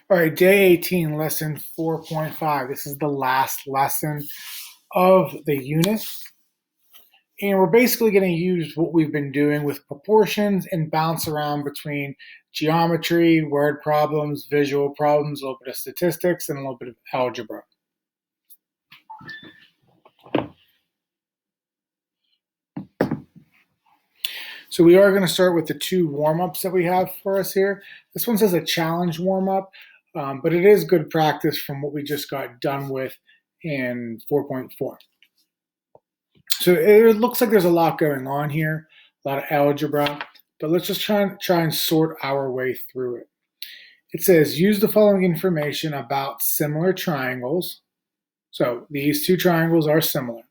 All right, day 18, lesson 4.5. This is the last lesson of the unit. And we're basically going to use what we've been doing with proportions and bounce around between geometry, word problems, visual problems, a little bit of statistics, and a little bit of algebra. So we are going to start with the two warm-ups that we have for us here. This one says a challenge warm-up, but it is good practice from what we just got done with in 4.4. So it looks like there's a lot going on here, a lot of algebra, but let's just try and sort our way through it. It says, use the following information about similar triangles. So these two triangles are similar.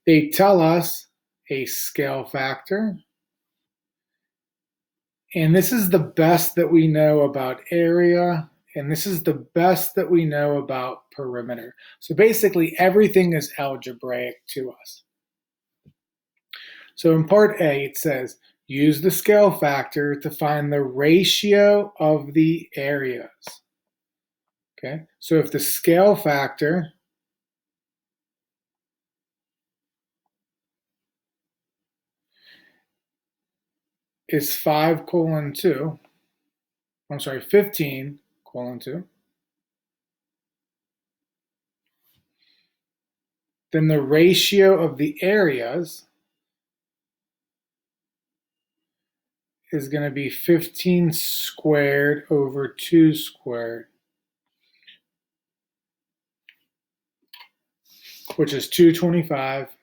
They tell us a scale factor, and this is the best that we know about area, and this is the best that we know about perimeter. So basically everything is algebraic to us. So in part A, it says, use the scale factor to find the ratio of the areas. Okay, so if the scale factor is 15:2, then the ratio of the areas is going to be 15 squared over 2 squared, which is 225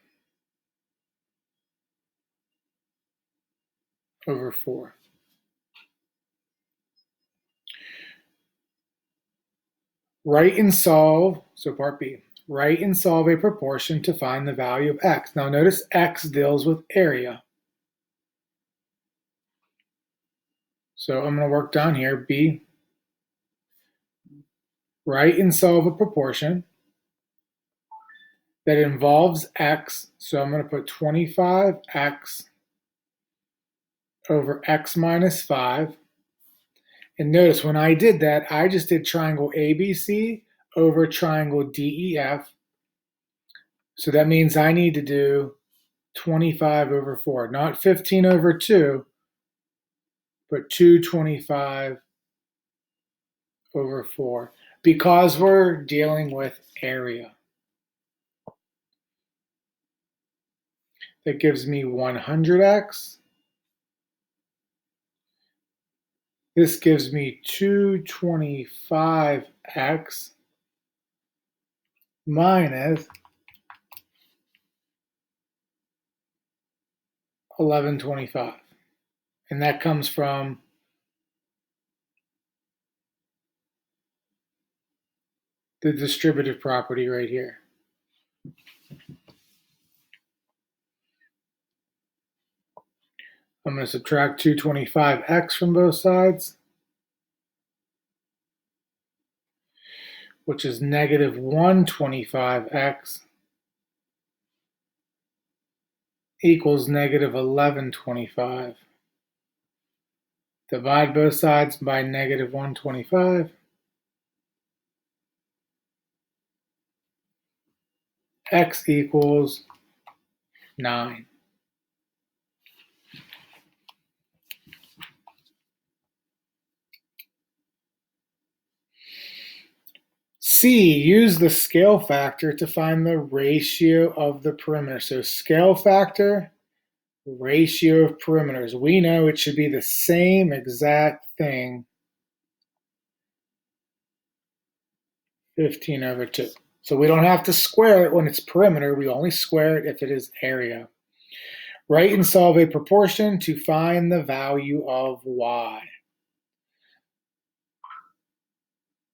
over 4. Write and solve, so part B, write and solve a proportion to find the value of x. Now notice x deals with area. So I'm going to work down here, B. Write and solve a proportion that involves x. So I'm going to put 25x over x minus 5. And notice when I did that, I just did triangle ABC over triangle DEF. So that means I need to do 25 over 4, not 15 over 2, but 225 over 4, because we're dealing with area. That gives me 100x. This gives me 225x minus 1125. And that comes from the distributive property right here. I'm going to subtract 225x from both sides, which is negative 125x equals negative 1125. Divide both sides by negative 125. X equals 9. C, use the scale factor to find the ratio of the perimeter. So scale factor, ratio of perimeters. We know it should be the same exact thing, 15 over 2. So we don't have to square it when it's perimeter. We only square it if it is area. Write and solve a proportion to find the value of y.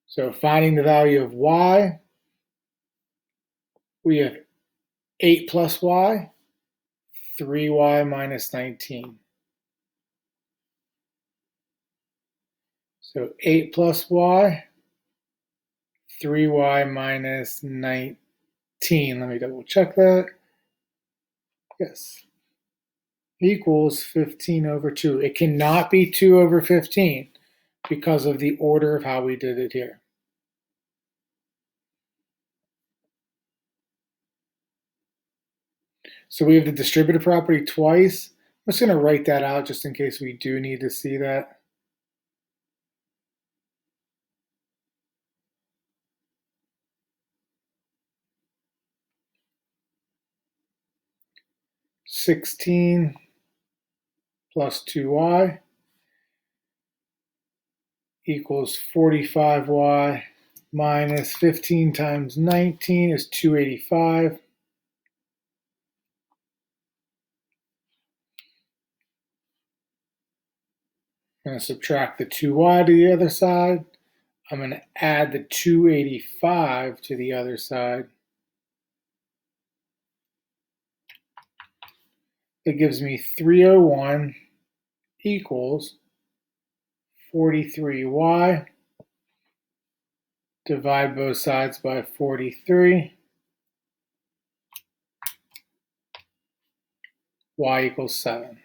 So finding the value of y, we have 8 plus y, 3y minus 19. So 8 plus y, 3y minus 19. Let me double check that. Yes. Equals 15 over 2. It cannot be 2 over 15 because of the order of how we did it here. So we have the distributive property twice. I'm just going to write that out just in case we do need to see that. $16 plus 2y equals 45y minus 15 times 19 is 285. I'm going to subtract the 2y to the other side. I'm going to add the 285 to the other side. That gives me 301 equals 43y. Divide both sides by 43. Y equals 7.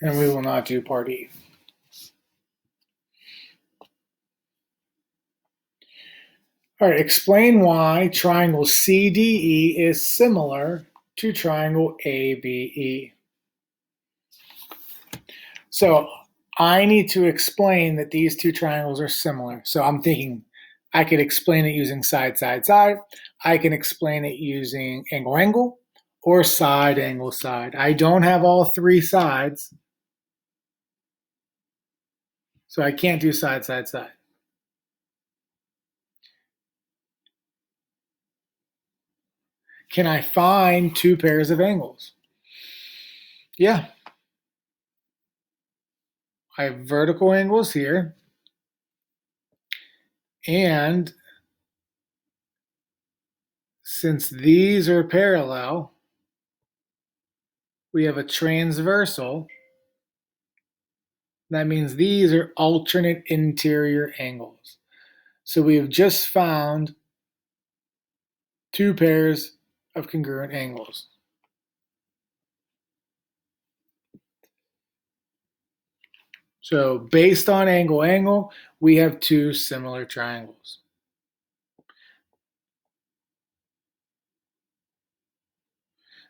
And we will not do part E. All right, explain why triangle CDE is similar to triangle ABE. So I need to explain that these two triangles are similar. So I'm thinking I could explain it using side, side, side. I can explain it using angle, angle, or side, angle, side. I don't have all three sides, so I can't do side, side, side. Can I find two pairs of angles? Yeah. I have vertical angles here, and since these are parallel, we have a transversal. That means these are alternate interior angles. So we have just found two pairs of congruent angles. So based on angle, angle, we have two similar triangles.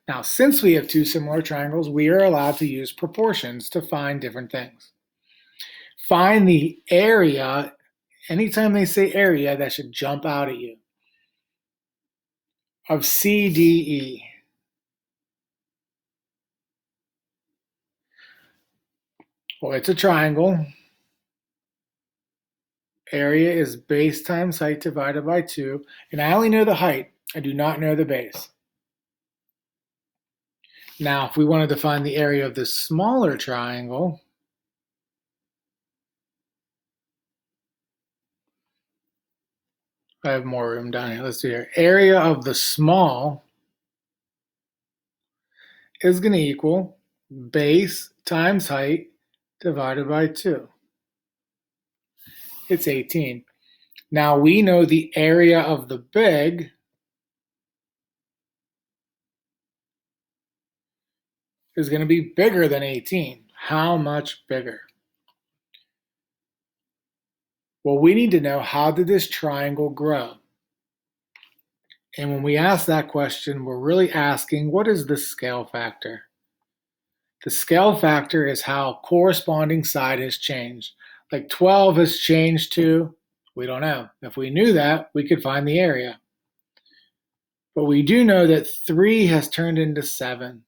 Now, since we have two similar triangles, we are allowed to use proportions to find different things. Find the area. Anytime they say area, that should jump out at you. Of CDE. Well, it's a triangle. Area is base times height divided by 2. And I only know the height. I do not know the base. Now, if we wanted to find the area of this smaller triangle, I have more room down here. Let's do here. Area of the small is going to equal base times height divided by 2. It's 18. Now we know the area of the big is going to be bigger than 18. How much bigger? Well, we need to know, how did this triangle grow? And when we ask that question, we're really asking, what is the scale factor? The scale factor is how corresponding side has changed. Like 12 has changed to, we don't know. If we knew that, we could find the area. But we do know that 3 has turned into 7.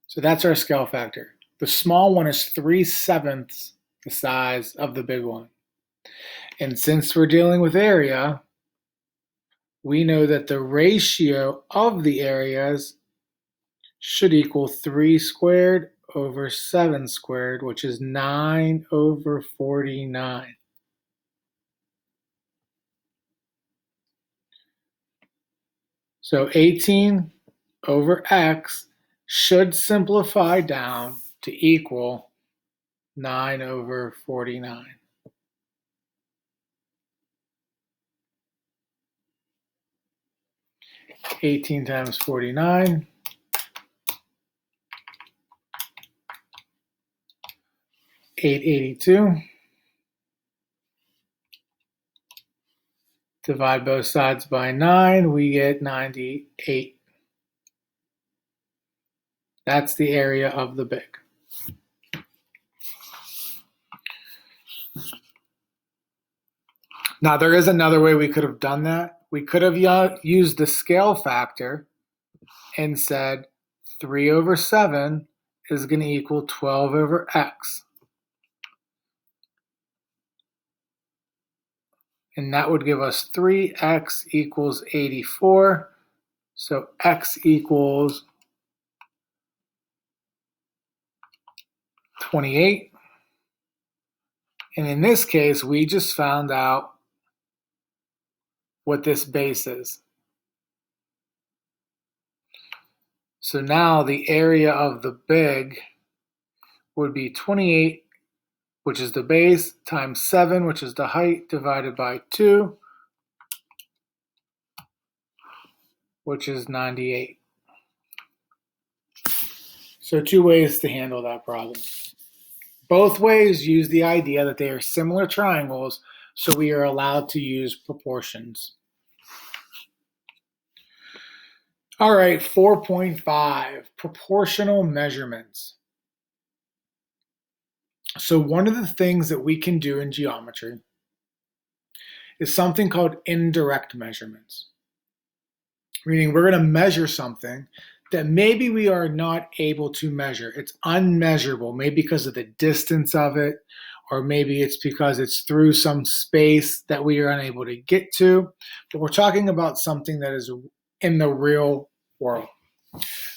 So that's our scale factor. The small one is 3/7 the size of the big one. And since we're dealing with area, we know that the ratio of the areas should equal 3 squared over 7 squared, which is 9 over 49. So 18 over x should simplify down to equal 9 over 49. Eighteen times 49, 882. Divide both sides by 9, we get 98. That's the area of the big. Now, there is another way we could have done that. We could have used the scale factor and said 3 over 7 is going to equal 12 over x. And that would give us 3x equals 84. So x equals 28. And in this case, we just found out what this base is. So now the area of the big would be 28, which is the base, times 7, which is the height, divided by 2, which is 98. So 2 ways to handle that problem. Both ways use the idea that they are similar triangles, so we are allowed to use proportions. All right, 4.5, proportional measurements. So one of the things that we can do in geometry is something called indirect measurements. Meaning we're going to measure something that maybe we are not able to measure. It's unmeasurable, maybe because of the distance of it, or maybe it's because it's through some space that we are unable to get to. But we're talking about something that is in the real world.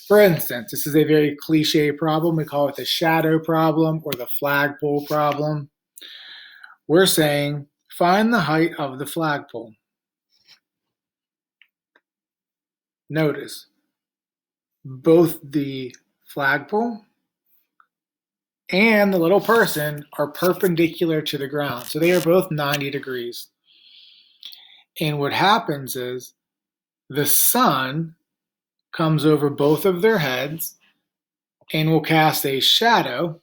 For instance, this is a very cliche problem. We call it the shadow problem or the flagpole problem. We're saying, find the height of the flagpole. Notice, both the flagpole and the little person are perpendicular to the ground. So they are both 90 degrees. And what happens is the sun comes over both of their heads and will cast a shadow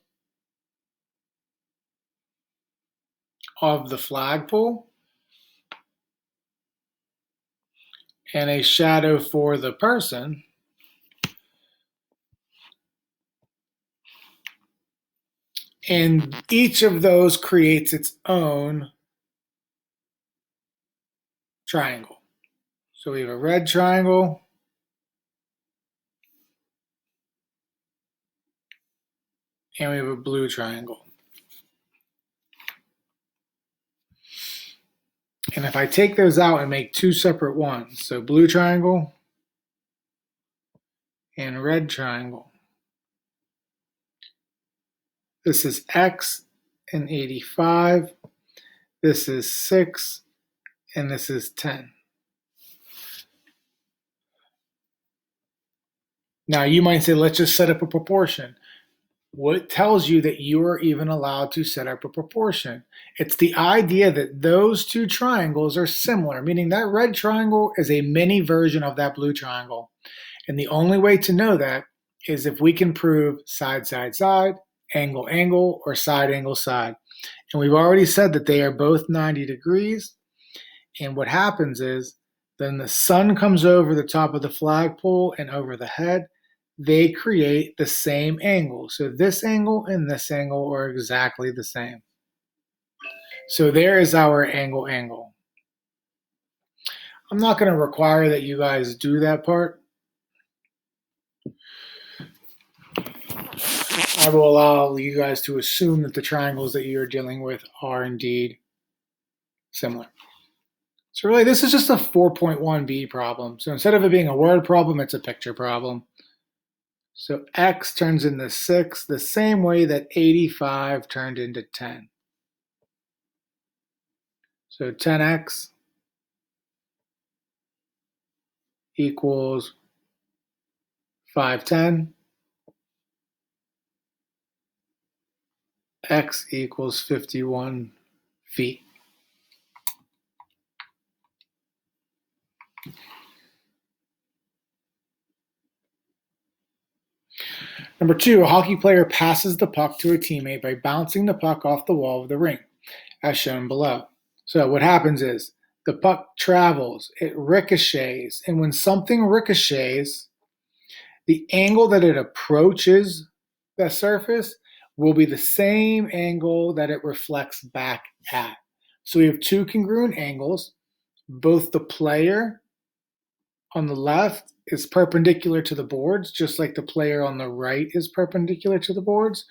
of the flagpole and a shadow for the person. And each of those creates its own triangle. So we have a red triangle, and we have a blue triangle. And if I take those out and make 2 separate ones, so blue triangle and red triangle, this is x and 85, this is 6, and this is 10. Now you might say, let's just set up a proportion. What tells you that you are even allowed to set up a proportion? It's the idea that those 2 triangles are similar, meaning that red triangle is a mini version of that blue triangle. And the only way to know that is if we can prove side, side, side, angle, angle, or side, angle, side. And we've already said that they are both 90 degrees. And what happens is then the sun comes over the top of the flagpole and over the head. They create the same angle. So this angle and this angle are exactly the same. So there is our angle, angle. I'm not going to require that you guys do that part. I will allow you guys to assume that the triangles that you're dealing with are indeed similar. So really, this is just a 4.1b problem. So instead of it being a word problem, it's a picture problem. So x turns into 6 the same way that 85 turned into 10. So 10x equals 510. X equals 51 feet. Number 2, a hockey player passes the puck to a teammate by bouncing the puck off the wall of the rink, as shown below. So what happens is the puck travels, it ricochets, and when something ricochets, the angle that it approaches the surface will be the same angle that it reflects back at. So we have two congruent angles. Both the player on the left is perpendicular to the boards, just like the player on the right is perpendicular to the boards.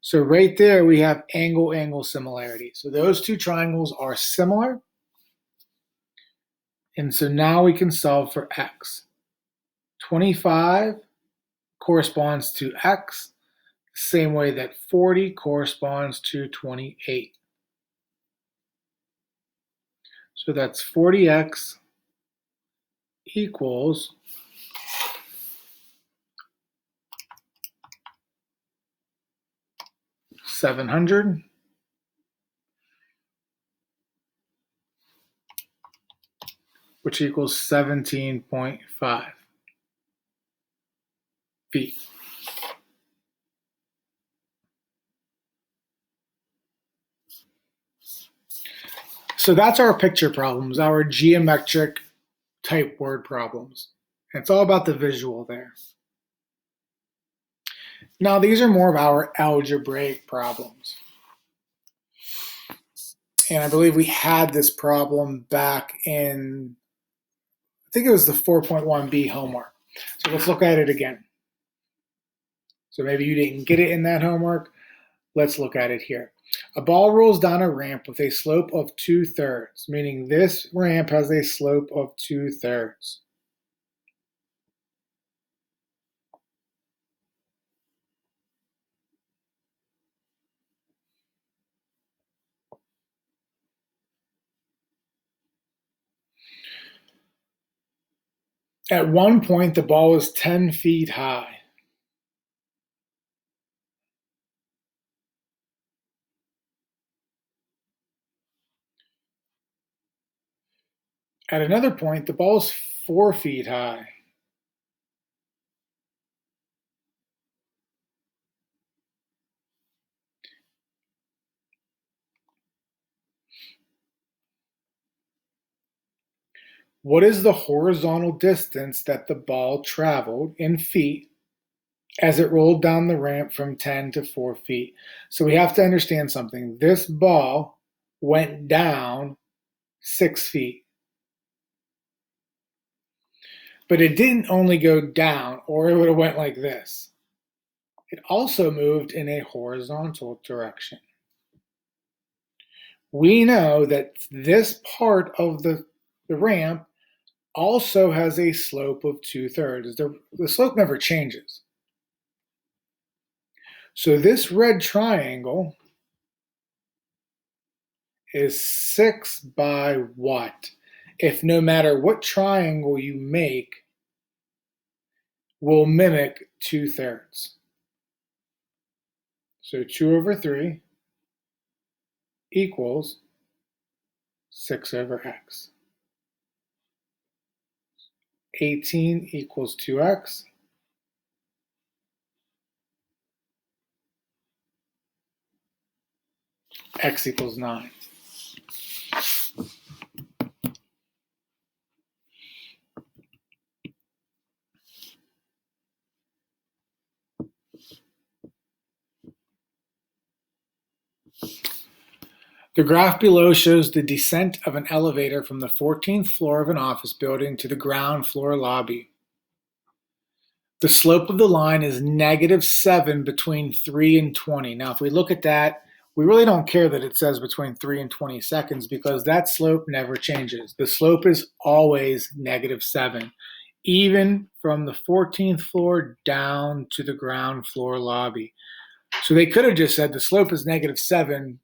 So right there we have angle-angle similarity. So those two triangles are similar. And so now we can solve for x. 25 corresponds to x, same way that 40 corresponds to 28. So that's 40x equals 700, which equals 17.5 feet. So that's our picture problems, our geometric type word problems. And it's all about the visual there. Now these are more of our algebraic problems. And I believe we had this problem back in, I think it was the 4.1b homework. So let's look at it again. So maybe you didn't get it in that homework. Let's look at it here. A ball rolls down a ramp with a slope of 2/3, meaning this ramp has a slope of 2/3. At one point, the ball was 10 feet high. At another point, the ball is 4 feet high. What is the horizontal distance that the ball traveled in feet as it rolled down the ramp from 10 to 4 feet? So we have to understand something. This ball went down 6 feet. But it didn't only go down, or it would have went like this. It also moved in a horizontal direction. We know that this part of the ramp also has a slope of 2/3. The slope never changes. So this red triangle is 6 by what? If no matter what triangle you make, will mimic 2/3. So 2/3 equals 6/x. 18 equals 2x. X equals 9. The graph below shows the descent of an elevator from the 14th floor of an office building to the ground floor lobby. The slope of the line is -7 between 3 and 20. Now, if we look at that, we really don't care that it says between 3 and 20 seconds because that slope never changes. The slope is always -7, even from the 14th floor down to the ground floor lobby. So they could have just said the slope is -7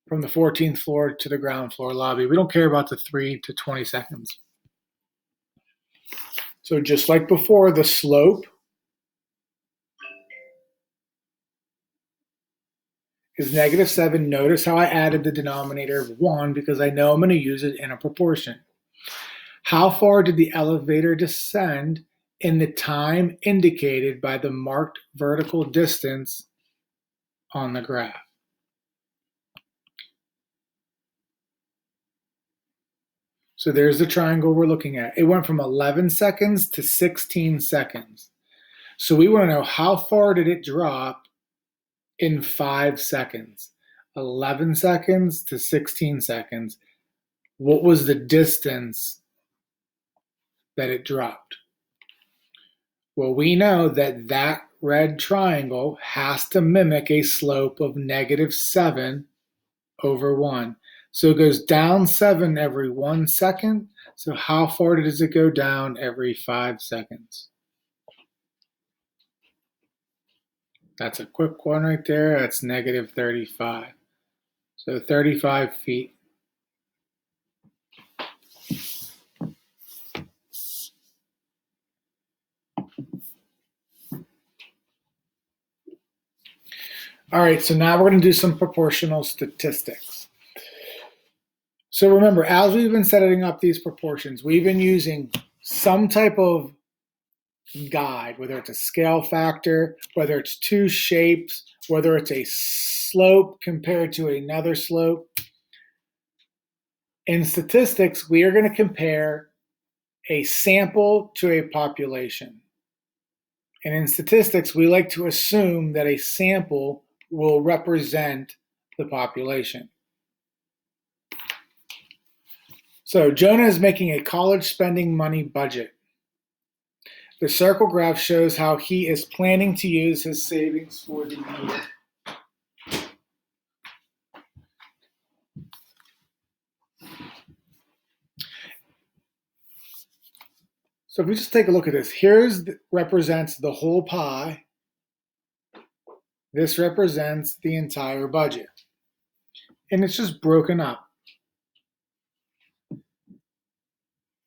from the 14th floor to the ground floor lobby. We don't care about the 3 to 20 seconds. So just like before, the slope is -7. Notice how I added the denominator of 1 because I know I'm going to use it in a proportion. How far did the elevator descend in the time indicated by the marked vertical distance on the graph? So there's the triangle we're looking at. It went from 11 seconds to 16 seconds. So we want to know how far did it drop in 5 seconds? 11 seconds to 16 seconds. What was the distance that it dropped? Well, we know that that red triangle has to mimic a slope of -7 over 1. So it goes down 7 every 1 second. So how far does it go down every 5 seconds? That's a quick one right there. That's -35. So 35 feet. All right, so now we're going to do some proportional statistics. So remember, as we've been setting up these proportions, we've been using some type of guide, whether it's a scale factor, whether it's two shapes, whether it's a slope compared to another slope. In statistics, we are going to compare a sample to a population. And in statistics, we like to assume that a sample will represent the population. So Jonah is making a college spending money budget. The circle graph shows how he is planning to use his savings for the year. So if we just take a look at this, represents the whole pie. This represents the entire budget. And it's just broken up.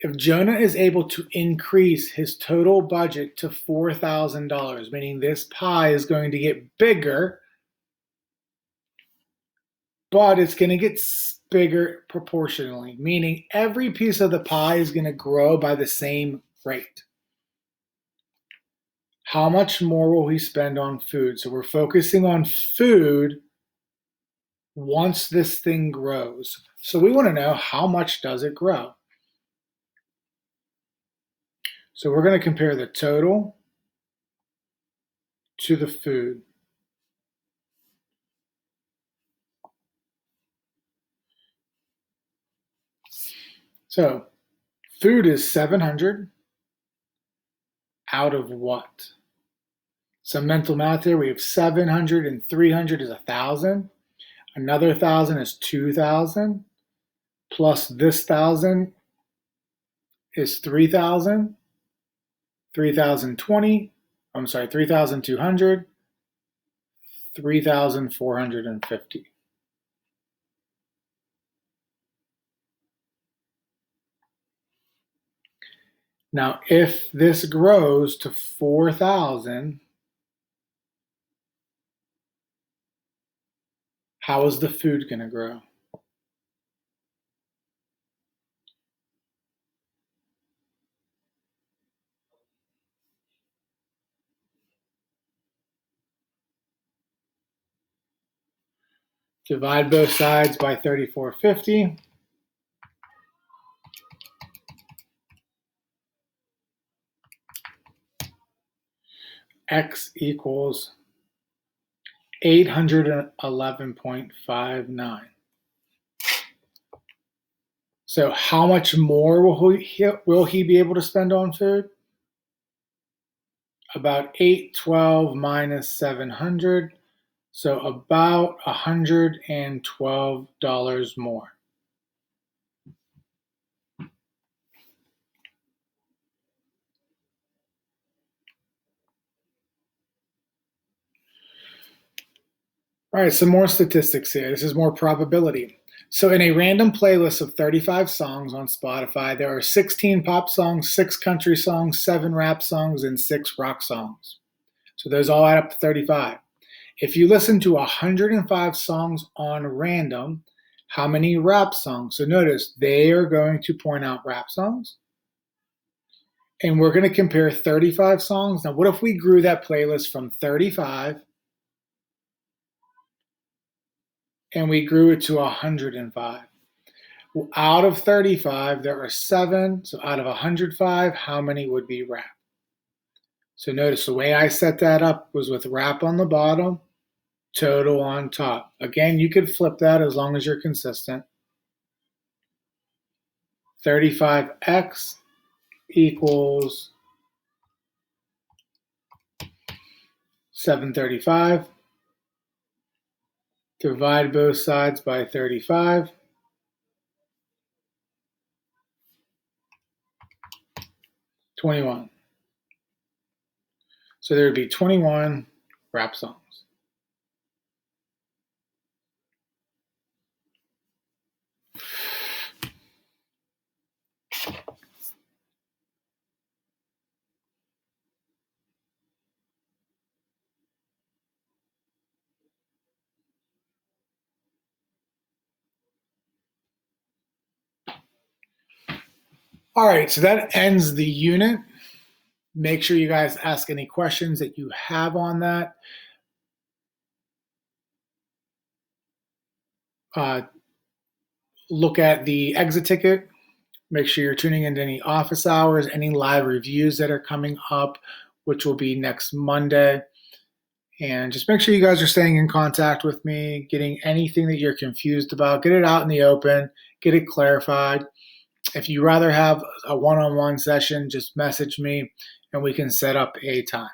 If Jonah is able to increase his total budget to $4,000, meaning this pie is going to get bigger, but it's going to get bigger proportionally, meaning every piece of the pie is going to grow by the same rate. How much more will he spend on food? So we're focusing on food once this thing grows. So we want to know, how much does it grow? So we're going to compare the total to the food. So food is 700 out of what? Some mental math here. We have 700 and 300 is 1,000. Another 1,000 is 2,000. Plus this 1,000 is 3,000. 3,020. I'm sorry, 3,200. 3,450. Now, if this grows to 4,000, how is the food going to grow? Divide both sides by 3,450. X equals 811.59. So how much more will he be able to spend on food? About 812 minus 700. So about $112 more. All right, some more statistics here. This is more probability. So in a random playlist of 35 songs on Spotify, there are 16 pop songs, 6 country songs, 7 rap songs, and 6 rock songs. So those all add up to 35. If you listen to 105 songs on random, how many rap songs? So notice they are going to point out rap songs. And we're going to compare 35 songs. Now, what if we grew that playlist from 35 and we grew it to 105? Well, out of 35, there are 7. So out of 105, how many would be rap? So notice the way I set that up was with rap on the bottom, total on top. Again, you could flip that as long as you're consistent. 35x equals 735. Divide both sides by 35. $21. So there would be 21 rap songs. All right, so that ends the unit. Make sure you guys ask any questions that you have on that. Look at the exit ticket. Make sure you're tuning into any office hours, any live reviews that are coming up, which will be next Monday. And just make sure you guys are staying in contact with me, getting anything that you're confused about, get it out in the open, get it clarified. If you rather have a one-on-one session, just message me and we can set up a time.